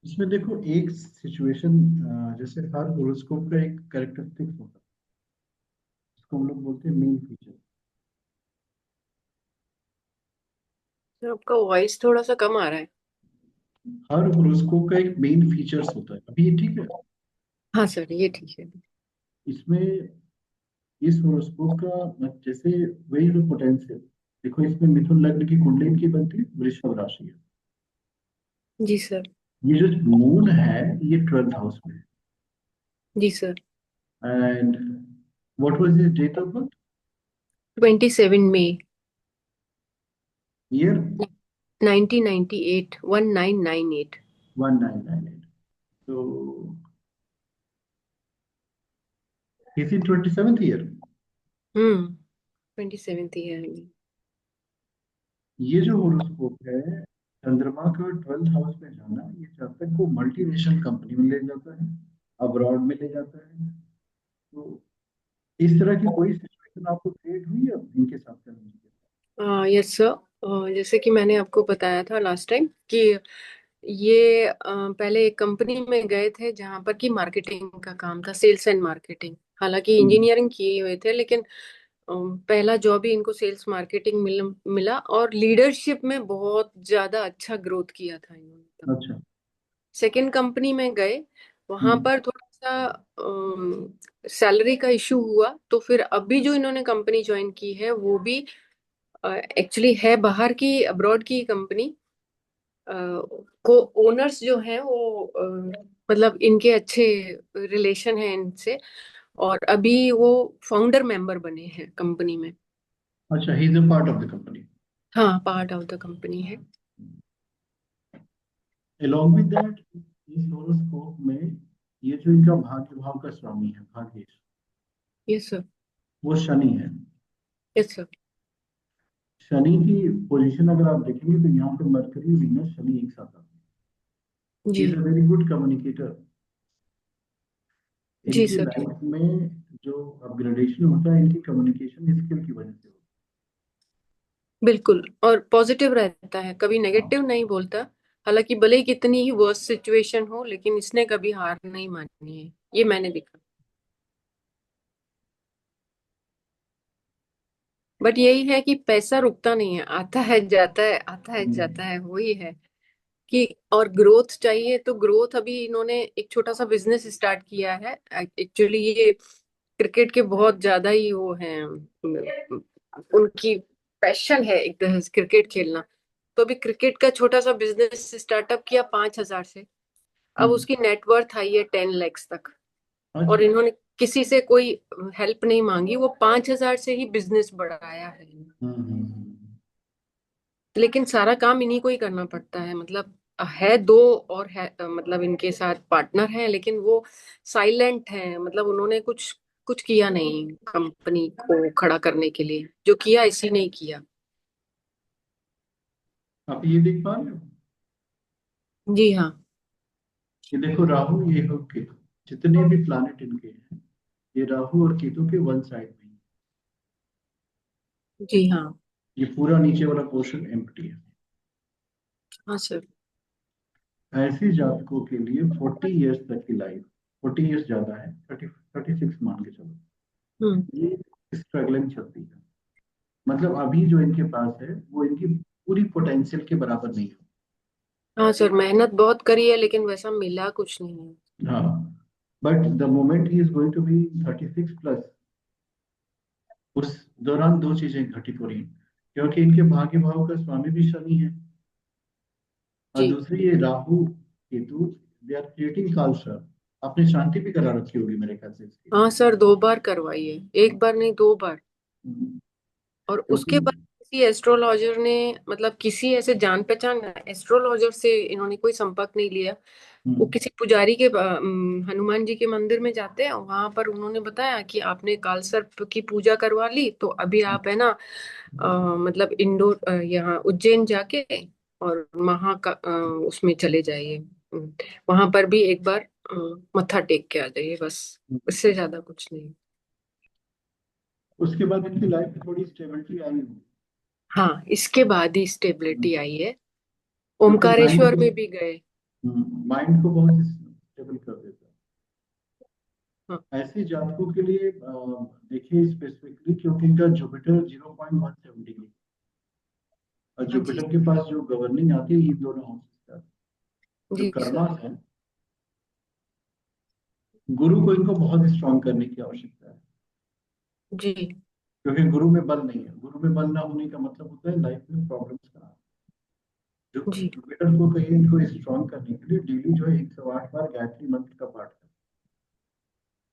इसमें देखो एक सिचुएशन, जैसे हर होरोस्कोप का एक कैरेक्टरिस्टिक्स होता है, इसको हम लोग बोलते हैं मेन फीचर। सर आपका वॉइस थोड़ा सा कम आ रहा है। हर होरोस्कोप का एक मेन फीचर्स होता है। अभी ये ठीक है? हाँ सर, ये ठीक है। इसमें इस होरोस्कोप का जैसे वही जो पोटेंशियल, देखो इसमें मिथुन लग्न की कुंडली इनकी बनती है, वृषभ राशि है। जी सर। ये जो मून है ये 12th हाउस में जी सर। है। And what was his date of birth? 27 मई ईयर? 1998, 1998। 1998। तो is in 27th year. 27th year में। ये जो होरोस्कोप है, चंद्रमा का 12th हाउस में जाना, ये जातक को मल्टीनेशनल कंपनी में ले जाता है, अब्रॉड में ले जाता है। तो इस तरह की कोई सिचुएशन आपको क्रिएट हुई है इनके साथ करने की? यस सर, जैसे कि मैंने आपको बताया था लास्ट टाइम कि ये पहले एक कंपनी में गए थे जहां पर कि मार्केटिंग का काम था, सेल्स एंड मार्केटिंग। हालांकि हम्म, इंजीनियरिंग किए हुए थे, लेकिन पहला जॉब ही इनको सेल्स मार्केटिंग मिला और लीडरशिप में बहुत ज्यादा अच्छा ग्रोथ किया था इन्होंने तब। अच्छा। सेकेंड कंपनी में गए, वहां हम्म, पर थोड़ा सा सैलरी का इशू हुआ, तो फिर अभी जो इन्होंने कंपनी ज्वाइन की है वो भी एक्चुअली है बाहर की, अब्रॉड की कंपनी। को ओनर्स जो हैं वो मतलब इनके अच्छे रिलेशन है इनसे, और अभी वो फाउंडर मेंबर बने हैं कंपनी में। अच्छा, he is a part of the company. हाँ, पार्ट ऑफ द कंपनी है। along with that, इस होरोस्कोप में ये जो इनका भाग्य भाव का स्वामी है, भाग्येश, यस सर। वो शनि है। Yes sir. शनि की पोजीशन अगर आप देखेंगे तो यहाँ पे मरकरी वीनस शनि एक साथ आते हैं। जी। Is a very good communicator. जी इनकी सर। लाइफ में जो अपग्रेडेशन होता है इनकी कम्युनिकेशन स्किल की वजह से बिल्कुल, और पॉजिटिव रहता है, कभी होता नेगेटिव नहीं बोलता। हालांकि भले ही कितनी ही वर्स्ट सिचुएशन हो, लेकिन इसने कभी हार नहीं मानी है, ये मैंने देखा। बट यही है कि पैसा रुकता नहीं है, आता है जाता है, आता है है। जाता है, वही है कि और ग्रोथ चाहिए तो ग्रोथ, अभी इन्होंने एक छोटा सा बिजनेस स्टार्ट किया है। एक्चुअली ये क्रिकेट के बहुत ज्यादा ही वो हैं, उनकी पैशन है एक तरह से क्रिकेट खेलना। तो अभी क्रिकेट का छोटा सा बिजनेस स्टार्टअप किया 5,000 से। अब हम्म, उसकी नेटवर्थ आई है 10 lakhs तक। अच्छा। और इन्होंने किसी से कोई हेल्प नहीं मांगी, वो 5,000 से ही बिजनेस बढ़ाया है। लेकिन सारा काम इन्हीं को ही करना पड़ता है, मतलब है दो और है, मतलब इनके साथ पार्टनर हैं, लेकिन वो साइलेंट हैं, मतलब उन्होंने कुछ कुछ किया नहीं कंपनी को खड़ा करने के लिए, जो किया इसी ने ही किया। आप ये देख पा रहे हो? जी हाँ। ये देखो, राहु ये हो केतु, जितने भी प्लानिट इनके हैं, ये राहु और केतु के वन साइड में ही। जी हाँ। ये पूरा नीचे वाला पोर्शन एम्प्टी है। हाँ सर। ऐसे जातकों के लिए 40 इयर्स तक की लाइफ, 40 इयर्स ज्यादा है, 36 मान के चलो, हम्म। ये स्ट्रगलिंग चलती है। मतलब अभी जो इनके पास है वो इनकी पूरी पोटेंशियल के बराबर नहीं है। हाँ सर, मेहनत बहुत करी है लेकिन वैसा मिला कुछ नहीं है। हाँ, but the moment he is going to be 36 plus, उस दौरान दो चीजें घटित हो रही हैं, क्योंकि इनके भाग्य भाव का स्वामी भी शनि है, और जी। दूसरी ये Rahu Ketu, they are creating कालसर्प। आपने शांति भी करा रखी होगी मेरे ख्याल से इसकी। हाँ सर, 2 बार करवाई है, एक बार नहीं 2 बार। हम्म, और क्योंकि उसके बाद किसी एस्ट्रोलॉजर ने, मतलब किसी ऐसे जान पहचान एस्ट्रोलॉजर से इन्होंने कोई संपर्क नहीं लिया। वो हम्म, किसी पुजारी के हनुमान जी के मंदिर में जाते हैं, वहां पर उन्होंने बताया कि आपने कालसर्प की पूजा करवा ली, तो अभी आप है ना मतलब इंडोर यहाँ उज्जैन जाके और वहां का उसमें चले जाइए। वहां पर भी एक बार मत्था टेक के आ जाइए, बस। इससे ज्यादा कुछ नहीं। उसके बाद इनकी लाइफ में थोड़ी स्टेबिलिटी आई होगी। हाँ, इसके बाद ही स्टेबिलिटी आई है। क्योंकि ओमकारेश्वर में भी गए। माइंड को बहुत स्टेबल कर देता हाँ। है। ऐसे जातकों के लिए देखिए स्पेसिफिकली, क्योंकि इनका जुपिटर 0.17 डिग्री और हाँ जी। जुपिटर के पास जो गवर्निंग आती है ये दोनों हाउसेस का, जो जी कर्मा सर। है, गुरु को इनको बहुत स्ट्रांग करने की आवश्यकता है। जी। क्योंकि गुरु में बल नहीं है, गुरु में बल ना होने का मतलब होता है लाइफ में प्रॉब्लम्स का। जो जी। जुपिटर को कहीं इनको स्ट्रांग करने के लिए डेली जो है 108 बार गायत्री मंत्र का पाठ करें,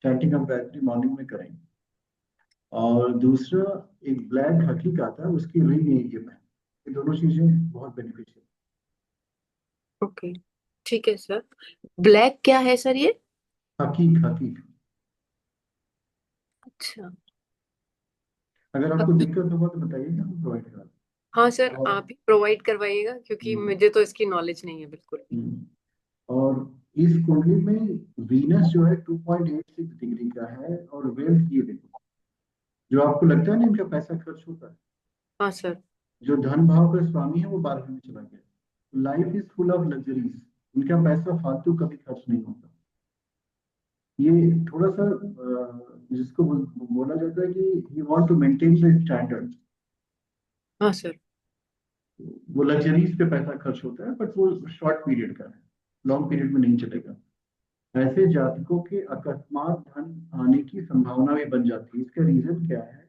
चैंटिंग ऑफ गायत्री मॉर्निंग में करें। और दूसरा, एक ब्लैक हकीक आता है, उसकी रिंग ये पहने। ये दोनों चीजें बहुत बेनिफिशियल। ओके। ठीक है सर। ब्लैक क्या है सर ये? हकीक हकीक। अच्छा। अगर आपको हकीक। दिक्कत होगा तो बताइएगा, हम प्रोवाइड करा हाँ सर, देंगे। और आप ही प्रोवाइड करवाइएगा क्योंकि हम्म, मुझे तो इसकी नॉलेज नहीं है बिल्कुल भी। हम्म, और इस कुंडली में वीनस जो है 2.86 डिग्री का है, और वेल्थ ये देखो, जो आपको लगता है ना इनका पैसा खर्च होता है, हाँ सर। जो धन भाव का स्वामी है वो 12वीं में चला गया। Life is full of luxuries, इनका पैसा फालतू कभी खर्च नहीं होता। ये थोड़ा सा जिसको बोला जाता है कि he want to maintain the standard. हाँ सर। वो लग्जरीज पे पैसा खर्च होता है, बट वो शॉर्ट पीरियड का है, लॉन्ग पीरियड में नहीं चलेगा। ऐसे जातकों के अकस्मात धन आने की संभावना भी बन जाती है। इसका रीजन क्या है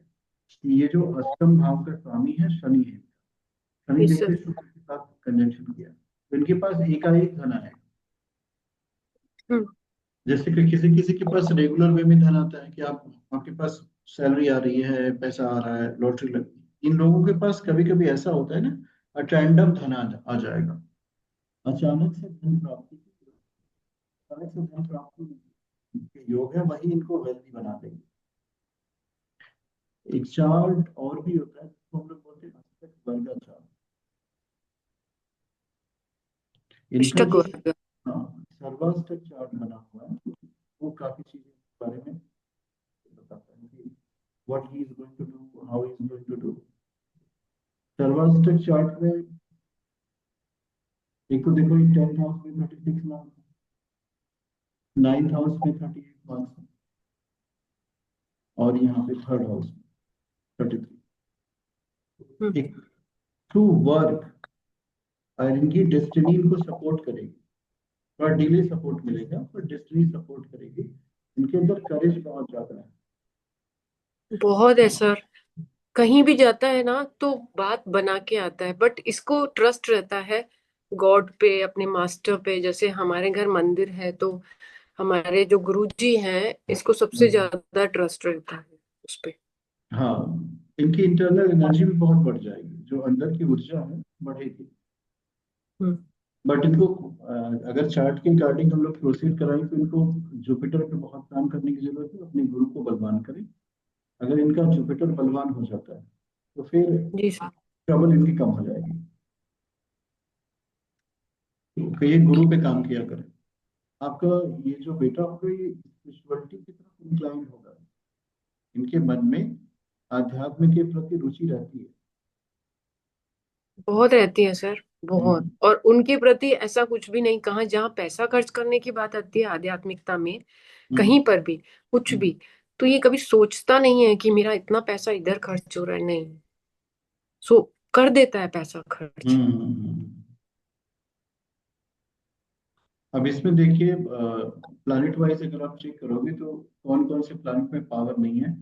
कि ये जो अष्टम भाव का स्वामी है शनि है। शनि यस देखिए सर। शुक्र के साथ कंजंक्शन किया, तो इनके पास एकाएक धन आएगा। हम्म। जैसे कि किसी किसी के पास रेगुलर वे में धन आता है, कि आपके पास सैलरी आ रही है, पैसा आ रहा है, लॉटरी लग गई। इन लोगों के पास कभी कभी ऐसा होता है ना, रैंडम धन आ जाएगा, अचानक से धन प्राप्ति, अचानक से धन प्राप्ति के योग है, वही इनको वेल्थी बना देंगे। एक चार्ट और भी होता है जिसको हम लोग बोलते हैं अष्टक वर्गा चार्ट। इनका इष्टक जो वर्ग। सर्वाष्टक चार्ट बना हुआ है, वो काफी चीजें के बारे में बताता है कि what he is going to do, how he is going to do। सर्वाष्टक चार्ट में एक तो देखो, 10th हाउस में 36 मार्क्स, 9th हाउस में 38 मार्क्स, और यहाँ पे थर्ड हाउस में 33। हम्म। एक थ्रू वर्क, और इनकी डेस्टिनी इनको सपोर्ट करेगी। थोड़ा डिले सपोर्ट मिलेगा, पर डेस्टिनी सपोर्ट करेगी। इनके अंदर करेज बहुत ज्यादा है। बहुत है सर। कहीं भी जाता है ना तो बात बना के आता है, बट इसको ट्रस्ट रहता है गॉड पे, अपने मास्टर पे। जैसे हमारे घर मंदिर है तो हमारे जो गुरुजी हैं, इसको सबसे हम्म। ज्यादा ट्रस्ट रहता है उस पे। हाँ, इनकी इंटरनल एनर्जी भी बहुत बढ़ जाएगी, जो अंदर की ऊर्जा है बढ़ेगी। हम्म। बट इनको अगर चार्ट के अकॉर्डिंग हम लोग प्रोसीड कराएं, तो इनको जुपिटर पे बहुत काम करने की जरूरत है, अपने गुरु को बलवान करें। अगर इनका जुपिटर बलवान हो जाता है तो फिर जी सर। ट्रबल इनकी कम हो जाएगी। तो ये गुरु पे काम किया करें। आपका ये जो बेटा होगा, ये स्पिरिचुअलिटी की तरफ इंक्लाइन होगा। इनके मन में आध्यात्म के प्रति रुचि रहती है। बहुत रहती है सर। बहुत। हम्म, और उनके प्रति ऐसा कुछ भी नहीं कहा, जहाँ पैसा खर्च करने की बात आती है आध्यात्मिकता में, हम्म, कहीं पर भी कुछ हम्म, भी, तो ये कभी सोचता नहीं है कि मेरा इतना पैसा इधर खर्च हो रहा है। नहीं, सो कर देता है पैसा खर्च। अब इसमें देखिए, प्लैनेट वाइज अगर आप चेक करोगे तो कौन कौन से प्लैनेट में पावर नहीं है।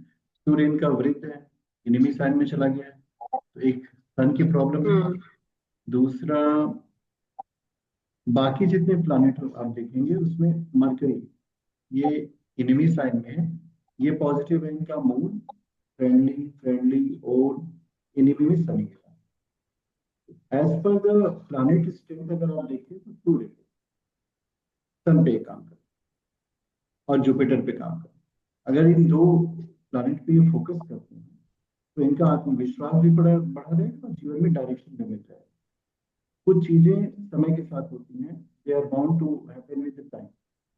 सूर्य इनका वृत्त है, एनिमी साइन में चला गया है, तो एक सन की प्रॉब्लम है। हम्म। दूसरा, बाकी जितने प्लैनेट आप देखेंगे उसमें मरकरी, ये एनिमी साइन में है, ये पॉजिटिव है। इनका मूड फ्रेंडली फ्रेंडली, और एनिमी में सनी है। As per the planet state अगर आप देखें तो सूर्य सन पे काम कर, और जुपिटर पे काम कर। अगर इन दो प्लैनेट पे ये फोकस करते हैं तो इनका आत्मविश्वास भी बढ़ा रहेगा, और जीवन में डायरेक्शन भी मिल जाएगा। कुछ चीजें समय के साथ होती हैं, they are bound to happen with the time.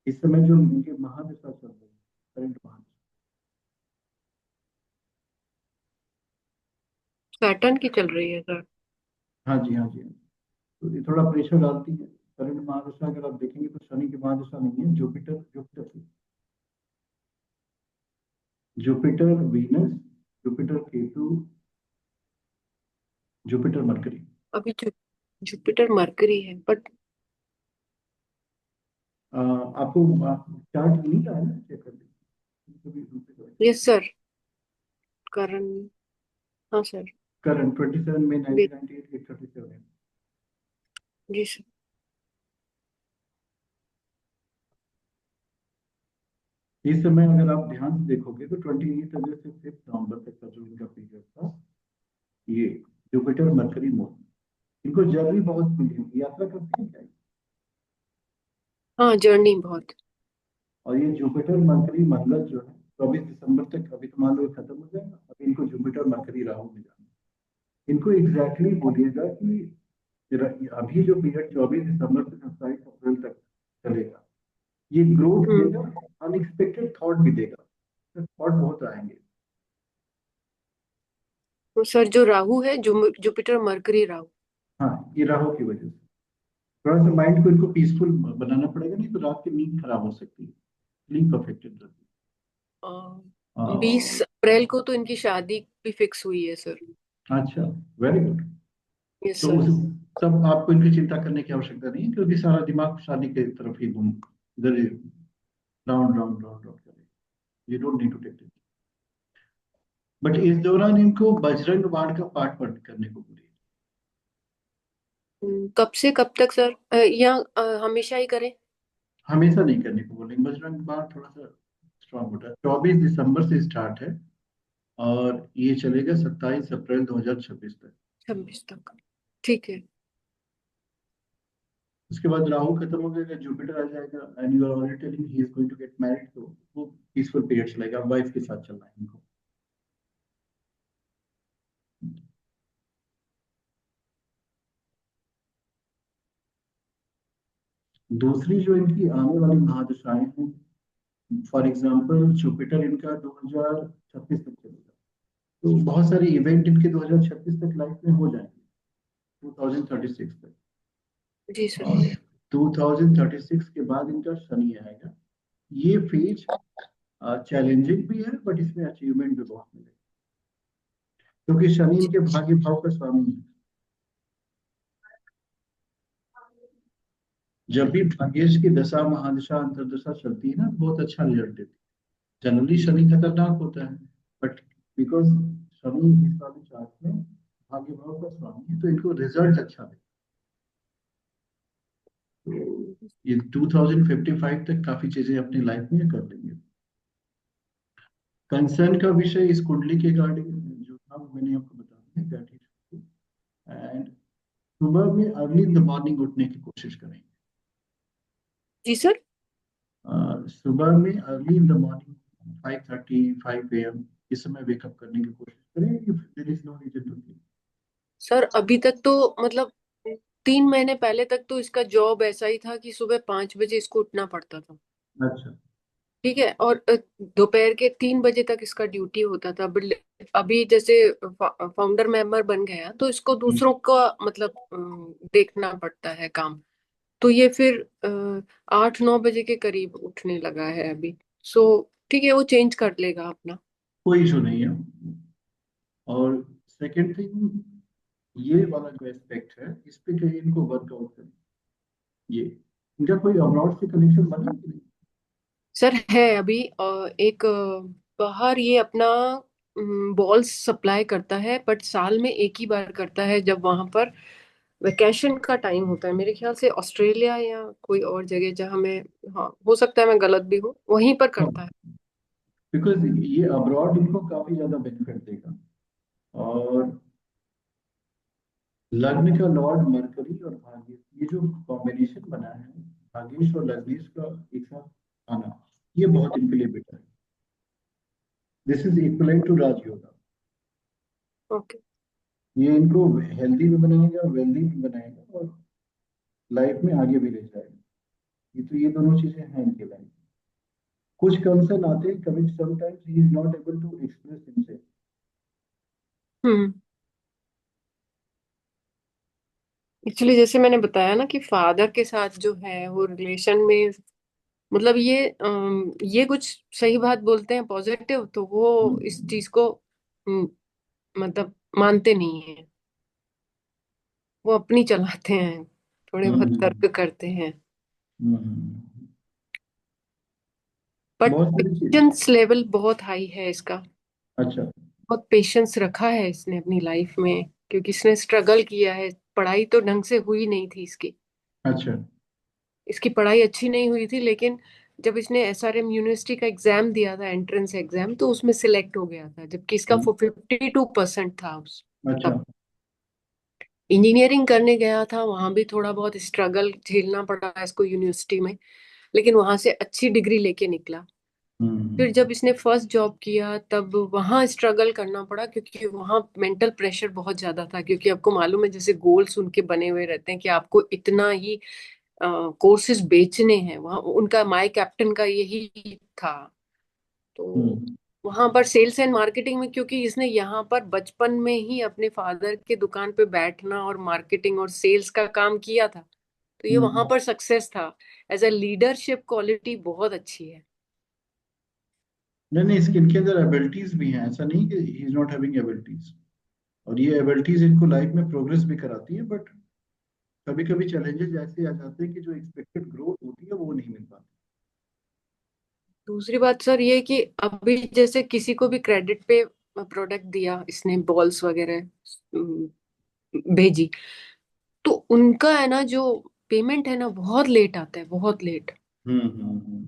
इस समय जो इनके महादशा चल रही है, करंट महादशा। सैटर्न की चल रही है सर। हाँ जी, हाँ जी, हाँ जी। तो ये थोड़ा प्रेशर डालती है, करंट महादशा अगर आप देखेंगे तो शनि की महादशा नहीं है, जुपिटर जुपिटर की, Jupiter Venus, Jupiter Ketu, Jupiter mercury. अभी जुपिटर मरकरी है बट आपको चार्ट नहीं आया ना, चेक कर लीजिए कभी जुपिटर। Yes sir. करण। हाँ सर। करंट 27 मई वे- 1998 8:37। जी सर। इस समय अगर आप ध्यान से देखोगे तो 28 अगस्त से 5 नवंबर तक का जो इनका पीरियड था, ये जुपिटर मरकरी मून, इनको जर्नी बहुत मिली होगी, यात्रा करते हैं क्या ये? हाँ जर्नी बहुत। और ये जुपिटर मरकरी मंगल जो है 24 दिसंबर तक, अभी तो मान लो ये खत्म हो जाएगा, अभी इनको जुपिटर मरकरी राहु में जाना है। इनको एग्जैक्टली बोलिएगा कि अभी जो पीरियड 24 दिसंबर से 27 अप्रैल तक चलेगा, ये ग्रोथ हम्म। देगा, अनएक्सपेक्टेड थॉट भी देगा, थॉट बहुत आएंगे। तो सर जो राहु है, जुपिटर मरकरी राहु। हाँ, ये राहु की वजह से थोड़ा सा माइंड को इनको पीसफुल बनाना पड़ेगा, नहीं तो रात की नींद खराब हो सकती है, स्लीप अफेक्टेड रहती 20 अप्रैल को तो इनकी शादी भी फिक्स हुई है सर। है। अच्छा, वेरी गुड। यस तो सर। उस तब आपको इनकी चिंता करने की आवश्यकता नहीं है, क्योंकि सारा दिमाग शादी की तरफ ही घूम, इधर राउंड राउंड राउंड राउंड करेगा, you don't need to take it. But इस दौरान इनको बजरंग बाण का पाठ पढ़ करने को बोलिए। कब से कब तक सर, या हमेशा ही करें? हमेशा नहीं करने को बोलेंगे, बजरंग बाण थोड़ा सा स्ट्रांग होता है। 24 दिसंबर से स्टार्ट है और ये चलेगा 27 अप्रैल 2026 तक। 26 तक। ठीक है। उसके बाद राहु खत्म हो जाएगा, जुपिटर आ जाएगा, and you are already telling he is going to get married, तो वो पीसफुल पीरियड चलेगा, वाइफ के साथ चलना है इनको। दूसरी जो इनकी आने वाली महादशाएं हैं, फॉर एग्जांपल जुपिटर इनका 2036 तक चलेगा, तो बहुत सारे इवेंट इनके 2036 तक लाइफ में हो जाएंगे, 2036 तक। जी सर। और 2036 के बाद इनका शनि आएगा। ये फेज चैलेंजिंग भी है, बट इसमें अचीवमेंट भी बहुत मिलेगा, क्योंकि शनि इनके भाग्य भाव का स्वामी है। जब भी भाग्येश की दशा महादशा अंतरदशा चलती है ना, बहुत अच्छा रिजल्ट देती है। जनरली शनि खतरनाक होता है, बट बिकॉज शनि इस वाले चार्ट में भाग्य भाव का स्वामी है, तो इनको रिजल्ट अच्छा देता है। तो ये 2055 तक काफी चीजें अपनी लाइफ में कर लेंगे। कंसर्न का विषय इस कुंडली के रिगार्डिंग जो था वो मैंने आपको बता दिया, दैट इज। एंड सुबह में अर्ली इन द मॉर्निंग उठने की कोशिश करें। जी सर। सुबह में early in the morning 5:30 5 AM इस समय वेकअप करने की कोशिश करें, if there is no reason to sleep. Sir अभी तक तो मतलब 3 महीने पहले तक तो इसका जॉब ऐसा ही था कि सुबह 5 बजे इसको उठना पड़ता था। अच्छा। ठीक है। और दोपहर के 3 बजे तक इसका ड्यूटी होता था, बट अभी जैसे फाउंडर मेंबर बन गया तो इसको दूसरों का मतलब देखना पड़ता है काम। तो ये फिर 8-9 बजे के करीब उठने लगा है अभी। सो ठीक है, वो चेंज कर लेगा अपना। कोई इशू नहीं है। और सेकंड थिंग, ये वाला जो एस्पेक्ट है इस पे कहीं इनको वर्कआउट करें। ये इनका कोई अब्रॉड से कनेक्शन बना कि नहीं? सर है अभी एक बाहर ये अपना बॉल्स सप्लाई करता है, बट साल में एक ही बार करता है, जब वहां पर वेकेशन का टाइम होता है, मेरे ख्याल से ऑस्ट्रेलिया या कोई और जगह जहां मैं, हाँ हो सकता है मैं गलत भी हूँ, वहीं पर करता है। बिकॉज ये अब्रॉड इनको काफी ज्यादा बेनिफिट देगा। और लग्न का लॉर्ड मरकरी और भाग्य, ये जो कॉम्बिनेशन बना है, भाग्येश और लग्नेश का एक साथ आना, ये बहुत इनके लिए बेटर है। This is equivalent to Rajyog. Okay. ये इनको हेल्दी भी बनाएगा, वेल्दी भी बनाएगा, और लाइफ में आगे भी ले जाएगा। ये दोनों चीजें हैं इनके लाइफ। कुछ कंसर्न आते हैं कभी, sometimes he is not able to express himself. Hmm. Actually जैसे मैंने बताया ना कि फादर के साथ जो है वो रिलेशन में, मतलब ये कुछ सही बात बोलते हैं पॉजिटिव, तो वो इस हम्म चीज को हम्म, मतलब मानते नहीं है। वो अपनी चलाते हैं, थोड़े हम्म बहुत हम्म, तर्क करते हैं। हम्म। बट बहुत सारी चीज। पेशेंस लेवल बहुत हाई है इसका। अच्छा। बहुत पेशेंस रखा है इसने अपनी लाइफ में, क्योंकि इसने स्ट्रगल किया है। पढ़ाई तो ढंग से हुई नहीं थी इसकी। अच्छा। इसकी पढ़ाई अच्छी नहीं हुई थी, लेकिन जब इसने एसआरएम यूनिवर्सिटी का एग्जाम दिया था, एंट्रेंस एग्जाम, तो उसमें सिलेक्ट हो गया था, जबकि इसका हम्म, 52% था उस अच्छा। तब। इंजीनियरिंग करने गया था, वहां भी थोड़ा बहुत स्ट्रगल झेलना पड़ा इसको यूनिवर्सिटी में, लेकिन वहां से अच्छी डिग्री लेके निकला। फिर हम्म जब इसने फर्स्ट जॉब किया तब वहां स्ट्रगल करना पड़ा, क्योंकि वहां मेंटल प्रेशर बहुत ज्यादा था। क्योंकि आपको मालूम है, जैसे गोल्स उनके बने हुए रहते हैं कि आपको इतना ही कोर्सेज बेचने हैं, वहाँ उनका माय कैप्टन का यही था। तो हम्म वहां पर सेल्स एंड मार्केटिंग में, क्योंकि इसने यहाँ पर बचपन में ही अपने फादर के दुकान पे बैठना और मार्केटिंग और सेल्स का काम किया था, तो ये वहां हम्म। पर सक्सेस था। एज अ लीडरशिप क्वालिटी बहुत अच्छी है। नहीं नहीं, इसके इनके अंदर एबिलिटीज भी हैं, ऐसा नहीं कि ही इज नॉट हैविंग एबिलिटीज। और ये एबिलिटीज इनको लाइफ में प्रोग्रेस भी कराती है, बट कभी कभी चैलेंजेस ऐसे आ जाते हैं कि जो एक्सपेक्टेड ग्रोथ होती है वो नहीं मिल पाती। दूसरी बात सर ये कि अभी जैसे किसी को भी क्रेडिट पे प्रोडक्ट दिया इसने, बॉल्स वगैरह भेजी, तो उनका है ना जो पेमेंट है ना, बहुत लेट आता है, बहुत लेट। हम्म।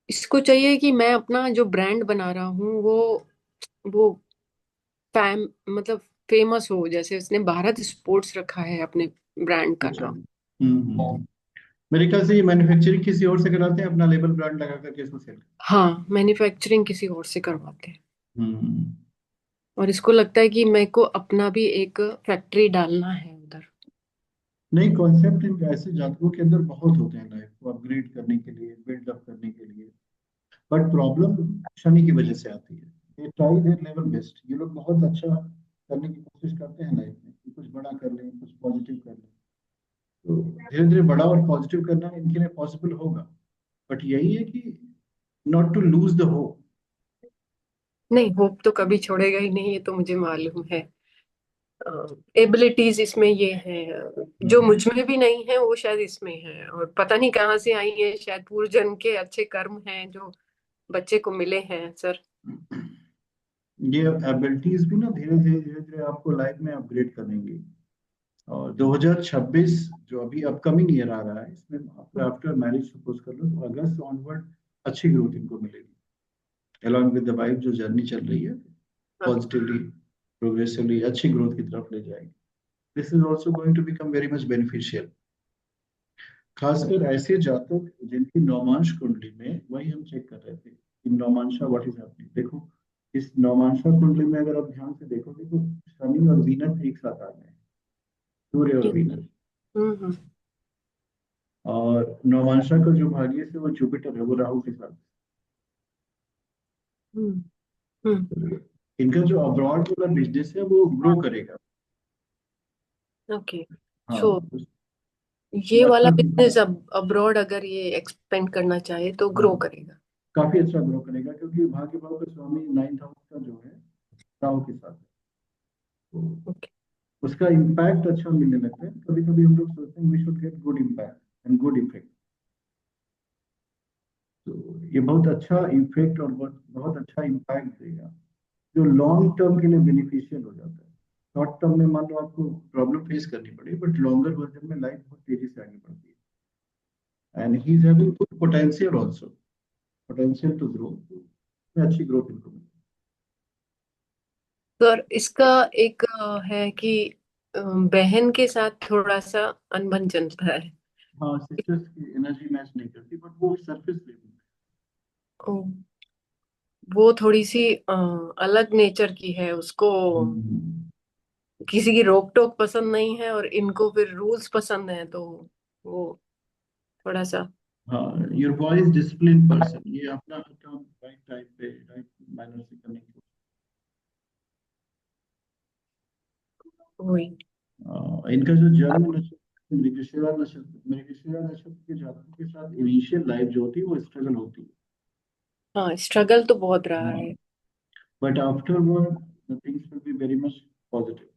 इसको चाहिए कि मैं अपना जो ब्रांड बना रहा हूँ वो फैम मतलब फेमस हो। जैसे उसने भारत स्पोर्ट्स रखा है अपने ब्रांड का अच्छा। नाम। मेरे ख्याल से ये मैन्युफैक्चरिंग किसी और से कराते हैं, अपना लेबल ब्रांड लगा करके इसको सेल। हाँ, मैन्युफैक्चरिंग किसी और से करवाते हैं। हम्म। और इसको लगता है कि मेरे को अपना भी एक फैक्ट्री डालना है उधर। नहीं, कॉन्सेप्ट इन ऐसे जातकों के अंदर बहुत होते हैं लाइफ को अपग्रेड करने के लिए, बिल्डअप करने के लिए। बट प्रॉब्लम शनि की वजह से आती है। ये ट्राई देयर लेवल बेस्ट, ये लोग बहुत अच्छा करने की कोशिश करते हैं लाइफ में कि कुछ बड़ा कर लें, कुछ पॉजिटिव कर लें। तो धीरे धीरे बड़ा और पॉजिटिव करना इनके लिए पॉसिबल होगा। बट यही है कि not to lose the hope. नहीं, होप तो कभी छोड़ेगा ही नहीं, ये तो मुझे मालूम है। एबिलिटीज इसमें ये है, जो मुझ में भी नहीं है वो शायद इसमें है, और पता नहीं कहाँ से आई है। शायद पूर्व जन्म के अच्छे कर्म हैं जो बच्चे को मिले हैं सर। ये एबिलिटीज भी ना धीरे धीरे धीरे धीरे आपको लाइफ में अपग्रेड करेंगे। और 2026 जो अभी अपकमिंग ईयर आ रहा है, इसमें आफ्टर आफ्टर मैरिज सपोज कर लो तो अगस्त ऑनवर्ड अच्छी ग्रोथ इनको मिलेगी। अलॉन्ग विद द वाइफ जो जर्नी चल रही है, हाँ। पॉजिटिवली प्रोग्रेसिवली अच्छी ग्रोथ की तरफ ले जाएगी। This is also going to become very much beneficial. खासकर ऐसे जातक जिनकी नौमांश कुंडली में, वही हम चेक कर रहे थे कि नौमांशा व्हाट इज हैपनिंग। देखो, इस नौमांशा कुंडली में अगर आप ध्यान से देखोगे तो शनि और वीनस एक साथ आ गए हैं, सूर्य और ये- वीनस। हम्म। और नौमांशा का जो भाग्य से वो जुपिटर है, वो राहु के साथ। हम्म। हम्म। इनका जो अब्रॉड वाला बिजनेस है वो ग्रो करेगा। ओके। हाँ, सो ये वो वाला अच्छा, बिजनेस अब अब्रॉड अगर ये एक्सपेंड करना चाहे तो हाँ ग्रो करेगा। काफी अच्छा ग्रो करेगा, क्योंकि भाग्य भाव का स्वामी 9th हाउस का जो है राहु के साथ है। तो ओके। उसका इम्पैक्ट अच्छा मिलने लगता है। कभी कभी हम लोग सोचते हैं we should get good impact and good effect. तो ये बहुत अच्छा इफेक्ट और बहुत बहुत अच्छा इम्पैक्ट देगा, जो लॉन्ग टर्म के लिए बेनिफिशियल हो जाता है। शॉर्ट टर्म में मान लो आपको प्रॉब्लम फेस करनी पड़ी, बट लॉन्गर वर्जन में लाइफ बहुत तेजी से आगे बढ़ती है। And he is having good potential also, potential to grow. अच्छी ग्रोथ इनको मिलेगी। सर इसका एक है कि बहन के साथ थोड़ा सा अनबन चलता है। हाँ, सिस्टर्स की एनर्जी मैच नहीं करती, बट वो सरफेस लेवल। ओ, वो थोड़ी सी अलग नेचर की है उसको। किसी की रोक टोक पसंद नहीं है, और इनको फिर रूल्स पसंद है, तो वो थोड़ा सा। हाँ, your boy is discipline person, ये अपना काम राइट टाइम पे राइट मैनर से करने की। वही। इनका जो जन्म नक्षत्र मृगशिरा नक्षत्र के जातकों के साथ इनिशियल लाइफ जो होती है वो स्ट्रगल होती हाँ, स्ट्रगल तो बहुत रहा है, है। But afterward the things will be very much positive.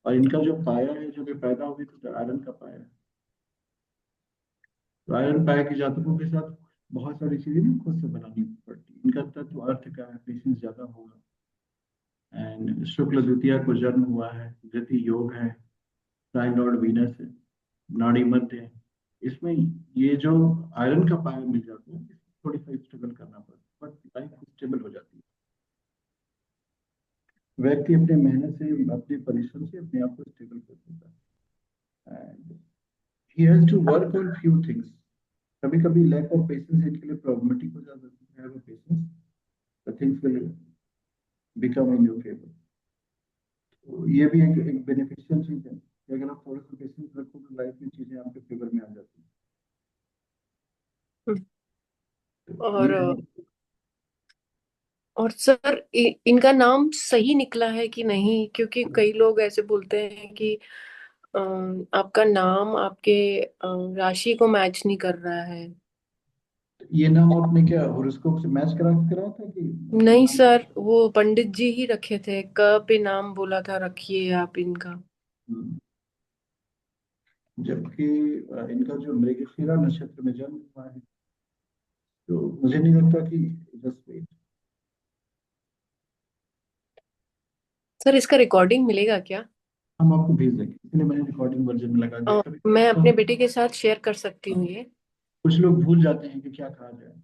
और इनका जो पाया है, जब ये पैदा हुई तो आयरन का पाया है। तो आयरन पाया के जातकों के साथ बहुत सारी चीजें ना खुद से बनानी पड़ती है। इनका तत्व अर्थ का है, पेशेंस ज्यादा होगा। एंड शुक्ल द्वितीया को जन्म हुआ है, धृति योग है, साइन लॉर्ड वीनस है, नाड़ी मध्य है। इसमें ये जो आयरन का पाया मिल जाता है, थोड़ी सा स्ट्रगल करना पड़ता है, बट लाइफ स्टेबल हो जाती है। व्यक्ति अपने मेहनत से, अपने परिश्रम से अपने आप को स्टेबल कर देता है। And he has to work on few things. कभी कभी लैक ऑफ पेशेंस इनके लिए प्रॉब्लमेटिक हो जाता है। Have patience, the things will become in your favour. तो ये भी एक बेनिफिशियल चीज है कि अगर आप थोड़ा सा पेशेंस रखो तो लाइफ में चीजें आपके फेवर में आ जाती हम्म। हैं। तो और ये है। सर, इनका नाम सही निकला है कि नहीं? क्योंकि कई लोग ऐसे बोलते हैं कि आपका नाम आपके राशि को मैच नहीं कर रहा है। ये नाम आपने क्या हॉरोस्कोप से मैच करा के करा था कि नहीं नाम? सर, वो पंडित जी ही रखे थे, क पे नाम बोला था रखिए आप इनका। हम्म, जबकि इनका जो मृगशिरा नक्षत्र में जन्म हुआ है, तो मुझे नहीं लगता कि जस्ट वेट। सर, इसका रिकॉर्डिंग मिलेगा क्या? हम आपको भेज देंगे, इसलिए मैंने रिकॉर्डिंग वर्जन में लगा दिया। कभी मैं कभी अपने बेटे के साथ शेयर कर सकती हूँ ये? कुछ लोग भूल जाते हैं कि क्या कहा जाए,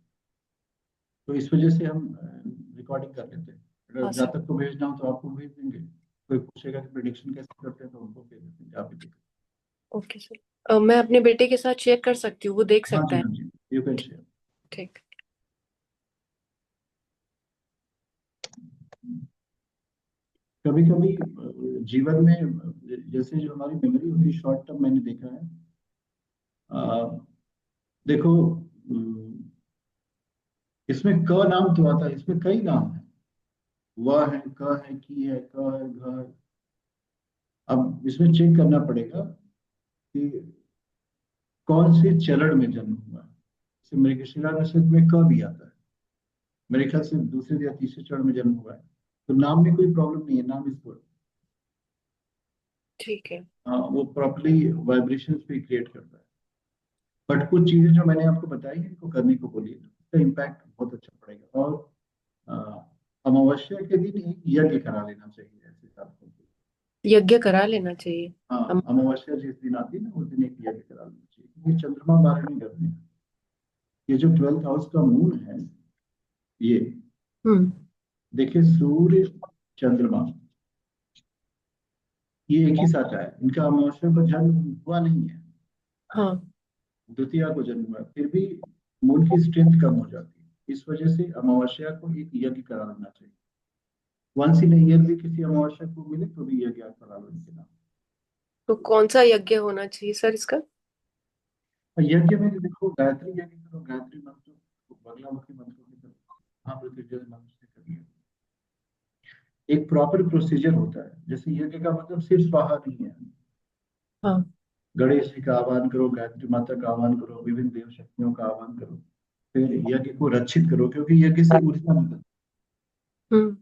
तो इस वजह से हम रिकॉर्डिंग कर लेते हैं। हाँ अगर सर। जातक को भेजना हो तो आपको भेज देंगे। कोई पूछेगा कि प्रिडिक्शन कैसे करते हैं तो उनको भेज देंगे, आप भी देख। Okay sir. मैं अपने बेटे के साथ शेयर कर सकती हूँ, वो देख हाँ सकता जी, है? हाँ जी, यू कैन शेयर। ठीक। कभी कभी जीवन में जैसे जो हमारी मेमोरी होती है शॉर्ट टर्म, मैंने देखा है। अ, देखो, इसमें क नाम तो आता है, इसमें कई नाम है। वह है, क है, की है, क है, घ है। अब इसमें चेक करना पड़ेगा कि कौन से चरण में जन्म हुआ है। जैसे मृगशिरा नक्षत्र में क भी आता है, मेरे ख्याल से दूसरे या तीसरे चरण में जन्म हुआ है। तो नाम में कोई प्रॉब्लम नहीं है, नाम इज गुड। ठीक है। हाँ, वो प्रॉपरली वाइब्रेशंस भी क्रिएट करता है। बट कुछ चीजें जो मैंने आपको बताई है इनको करने को बोलिए, इसका इम्पैक्ट बहुत अच्छा पड़ेगा। और अ, अमावस्या के दिन एक यज्ञ करा लेना चाहिए ऐसे हिसाब से। यज्ञ करा लेना चाहिए। हाँ, हम। अमावस्या जिस दिन आती है ना उस दिन एक यज्ञ करा लेना चाहिए, क्योंकि चंद्रमा बारहवें घर में है। ये जो 12th हाउस का मून है, ये हम्म। देखिए सूर्य चंद्रमा ये एक ही साथ आया, इनका अमावस्या पर जन्म हुआ नहीं है। हाँ। द्वितीया को जन्म हुआ है, फिर भी मून की स्ट्रेंथ कम हो जाती है। इस वजह से अमावस्या को एक यज्ञ करा लेना चाहिए। वंस इन ईयर भी किसी अमावस्या को मिले तो भी यज्ञ आप करा लो इनके नाम। तो कौन सा यज्ञ होना चाहिए सर इसका? और यज्ञ में तो देखो, गायत्री यज्ञ करो, गायत्री मंत्र, बगलामुखी मंत्रों की तरफ महामृत्युंजय मंत्र से करिए। एक प्रॉपर प्रोसीजर होता है। जैसे यज्ञ का मतलब सिर्फ स्वाहा नहीं है। हाँ। गणेश जी का आह्वान करो, गायत्री माता का आह्वान करो, विभिन्न देव शक्तियों का आह्वान करो, फिर यज्ञ को रक्षित करो, क्योंकि यज्ञ से ऊर्जा मिलती है। हम्म।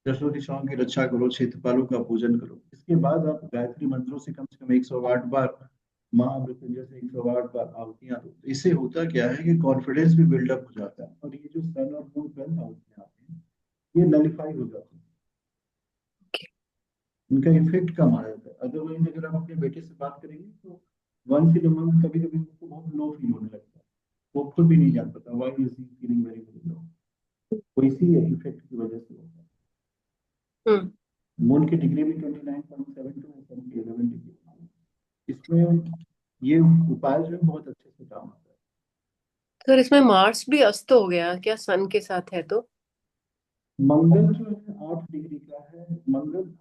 दसों दिशाओं की रक्षा करो, क्षेत्रपालों का पूजन करो। इसके बाद आप गायत्री मंत्रों से कम 108 बार, महामृत्युंजय से 108 बार आहुतियां दो। तो इससे होता क्या है कि कॉन्फिडेंस भी बिल्डअप हो जाता है, और ये जो सन और मून 12 हाउस में आते हैं ये नलिफाई हो जाते हैं, इनका इफेक्ट कम आ जाता है। अदरवाइज अगर आप अपने बेटे से बात करेंगे तो वंस इन अ मंथ कभी कभी उसको बहुत लो फील होने लगता है। वो खुद भी नहीं जान पाता why is he feeling very very low. तो इसी इफेक्ट की वजह से होता है। हम्म। मून की डिग्री भी 29.72 है, सन की 11 डिग्री। इसमें ये उपाय जो है बहुत अच्छे से काम आता है। सर, इसमें मार्स भी अस्त हो गया क्या सन के साथ है तो? मंगल जो है 8 डिग्री का है। मंगल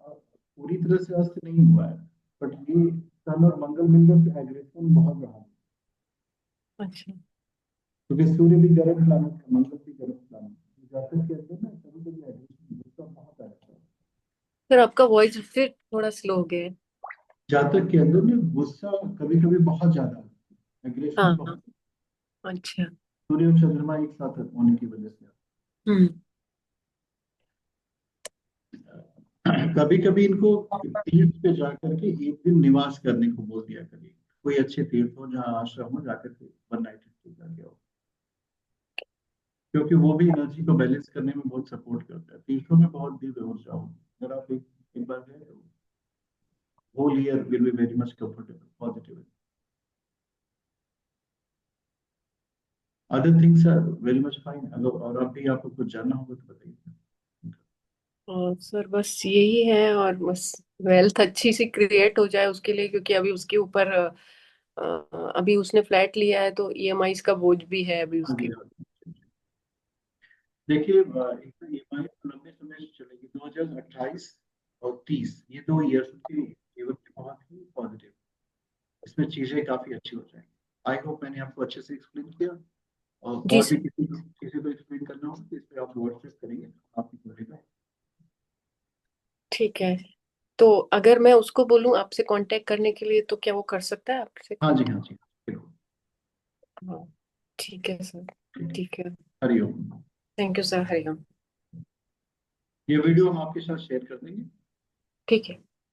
पूरी तरह से अस्त नहीं हुआ है, बट ये सन और मंगल मिलकर के एग्रेशन बहुत रहा है। अच्छा। क्योंकि सूर्य भी गर्म प्लानट है, मंगल भी गर्म प्लानट है। जातक के अंदर ना कभी कभी एग्रेशन गुस्सा बहुत आता है। सर आपका वॉइस फिर थोड़ा स्लो हो गया है। जातक के अंदर में गुस्सा कभी कभी बहुत ज्यादा, एग्रेशन हाँ। बहुत, अच्छा। सूर्य और चंद्रमा एक साथ होने की वजह से। हम्म। कभी कभी इनको तीर्थ पे जाकर के एक दिन निवास करने को बोल दिया करिए, कोई अच्छे तीर्थ हो जहाँ आश्रम हो, जाकर के वन नाइट स्टे करके आओ, क्योंकि वो भी एनर्जी को बैलेंस करने में बहुत सपोर्ट करता है। तीर्थों में बहुत दिव्य ऊर्जा होगी, अगर आप एक बार गए तो whole year will be very much comfortable, positive. Other things are very much fine। अगर और अब भी आपको कुछ जानना होगा तो बताइए। और सर बस यही है, और बस वेल्थ अच्छी सी क्रिएट हो जाए उसके लिए, क्योंकि अभी उसके ऊपर अभी उसने फ्लैट लिया है तो ईएमआई का बोझ भी है अभी हाँ जी, उसके। हाँ जी। देखिए, एक तो ईएमआई लंबे समय से चलेगी, 2028 और 30, ये 2 ईयर्स की जीवन की बहुत ही पॉजिटिव, इसमें चीजें काफी अच्छी हो जाएंगी। आई होप मैंने आपको अच्छे से एक्सप्लेन किया। जी और भी सर। किसी को एक्सप्लेन करना होगा तो इस पे आप व्हाट्सएप करेंगे, आपकी क्वेरी का। ठीक है, तो अगर मैं उसको बोलूं आपसे कांटेक्ट करने के लिए तो क्या वो कर सकता है आपसे हाँ जी, कांटेक्ट? हाँ जी, बिल्कुल। हाँ। ठीक है सर। ठीक है। ठीक है। Hariom. Thank you sir, Hariom. ये वीडियो हम आपके साथ शेयर कर देंगे। ठीक है।